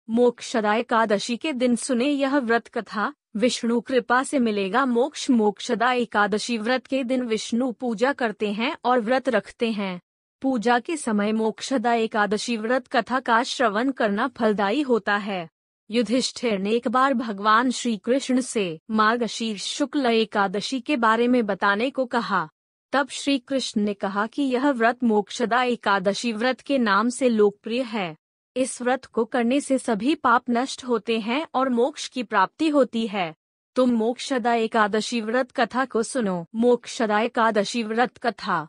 मोक्षदा एकादशी के दिन सुने यह व्रत कथा, विष्णु कृपा से मिलेगा मोक्ष। मोक्षदा एकादशी व्रत के दिन विष्णु पूजा करते हैं और व्रत रखते हैं। पूजा के समय मोक्षदा एकादशी व्रत कथा का श्रवण करना फलदायी होता है। युधिष्ठिर ने एक बार भगवान श्री कृष्ण से मार्गशीर्ष शुक्ल एकादशी के बारे में बताने को कहा। तब श्री कृष्ण ने कहा कि यह व्रत मोक्षदा एकादशी व्रत के नाम से लोकप्रिय है। इस व्रत को करने से सभी पाप नष्ट होते हैं और मोक्ष की प्राप्ति होती है। तुम मोक्षदा एकादशी व्रत कथा को सुनो। मोक्षदा एकादशी व्रत कथा।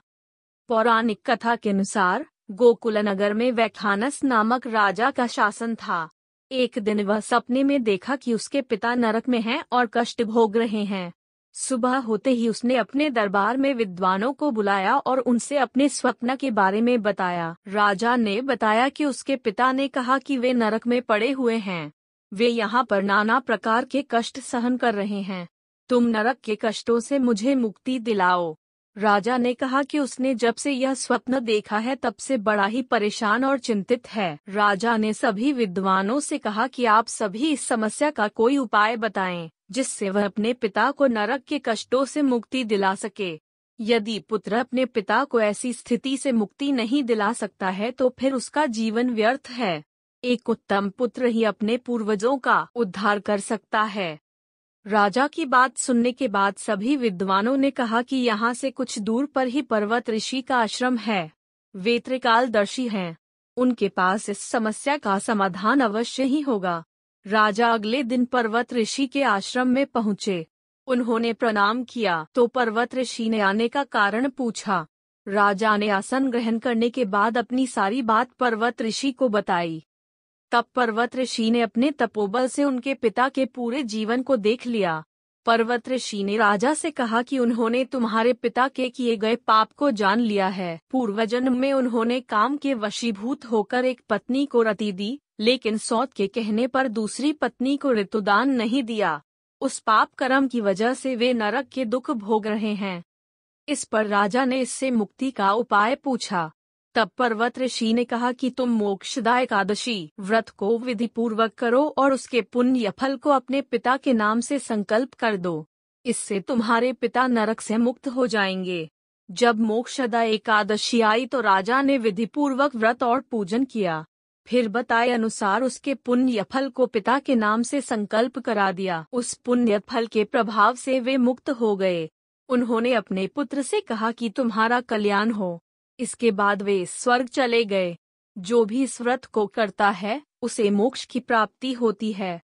पौराणिक कथा के अनुसार गोकुल नगर में वैखानस नामक राजा का शासन था। एक दिन वह सपने में देखा कि उसके पिता नरक में हैं और कष्ट भोग रहे हैं। सुबह होते ही उसने अपने दरबार में विद्वानों को बुलाया और उनसे अपने स्वप्न के बारे में बताया। राजा ने बताया कि उसके पिता ने कहा कि वे नरक में पड़े हुए हैं। वे यहाँ पर नाना प्रकार के कष्ट सहन कर रहे हैं। तुम नरक के कष्टों से मुझे मुक्ति दिलाओ। राजा ने कहा कि उसने जब से यह स्वप्न देखा है तब से बड़ा ही परेशान और चिंतित है। राजा ने सभी विद्वानों से कहा कि आप सभी इस समस्या का कोई उपाय बताएं, जिससे वह अपने पिता को नरक के कष्टों से मुक्ति दिला सके। यदि पुत्र अपने पिता को ऐसी स्थिति से मुक्ति नहीं दिला सकता है तो फिर उसका जीवन व्यर्थ है। एक उत्तम पुत्र ही अपने पूर्वजों का उद्धार कर सकता है। राजा की बात सुनने के बाद सभी विद्वानों ने कहा कि यहाँ से कुछ दूर पर ही पर्वत ऋषि का आश्रम है। वे त्रिकालदर्शी हैं। उनके पास इस समस्या का समाधान अवश्य ही होगा। राजा अगले दिन पर्वत ऋषि के आश्रम में पहुँचे। उन्होंने प्रणाम किया तो पर्वत ऋषि ने आने का कारण पूछा। राजा ने आसन ग्रहण करने के बाद अपनी सारी बात पर्वत ऋषि को बताई। तब पर्वत ऋषि ने अपने तपोबल से उनके पिता के पूरे जीवन को देख लिया। पर्वत ऋषि ने राजा से कहा कि उन्होंने तुम्हारे पिता के किए गए पाप को जान लिया है। पूर्व जन्म में उन्होंने काम के वशीभूत होकर एक पत्नी को रति दी, लेकिन सौत के कहने पर दूसरी पत्नी को ऋतुदान नहीं दिया। उस पाप कर्म की वजह से वे नरक के दुख भोग रहे हैं। इस पर राजा ने इससे मुक्ति का उपाय पूछा। तब पर्वत ऋषि ने कहा कि तुम मोक्षदा एकादशी व्रत को विधि पूर्वक करो और उसके पुण्य फल को अपने पिता के नाम से संकल्प कर दो। इससे तुम्हारे पिता नरक से मुक्त हो जाएंगे। जब मोक्षदा एकादशी आई तो राजा ने विधि पूर्वक व्रत और पूजन किया। फिर बताए अनुसार उसके पुण्य फल को पिता के नाम से संकल्प करा दिया। उस पुण्य फल के प्रभाव से वे मुक्त हो गए। उन्होंने अपने पुत्र से कहा कि तुम्हारा कल्याण हो। इसके बाद वे स्वर्ग चले गए। जो भी इस व्रत को करता है उसे मोक्ष की प्राप्ति होती है।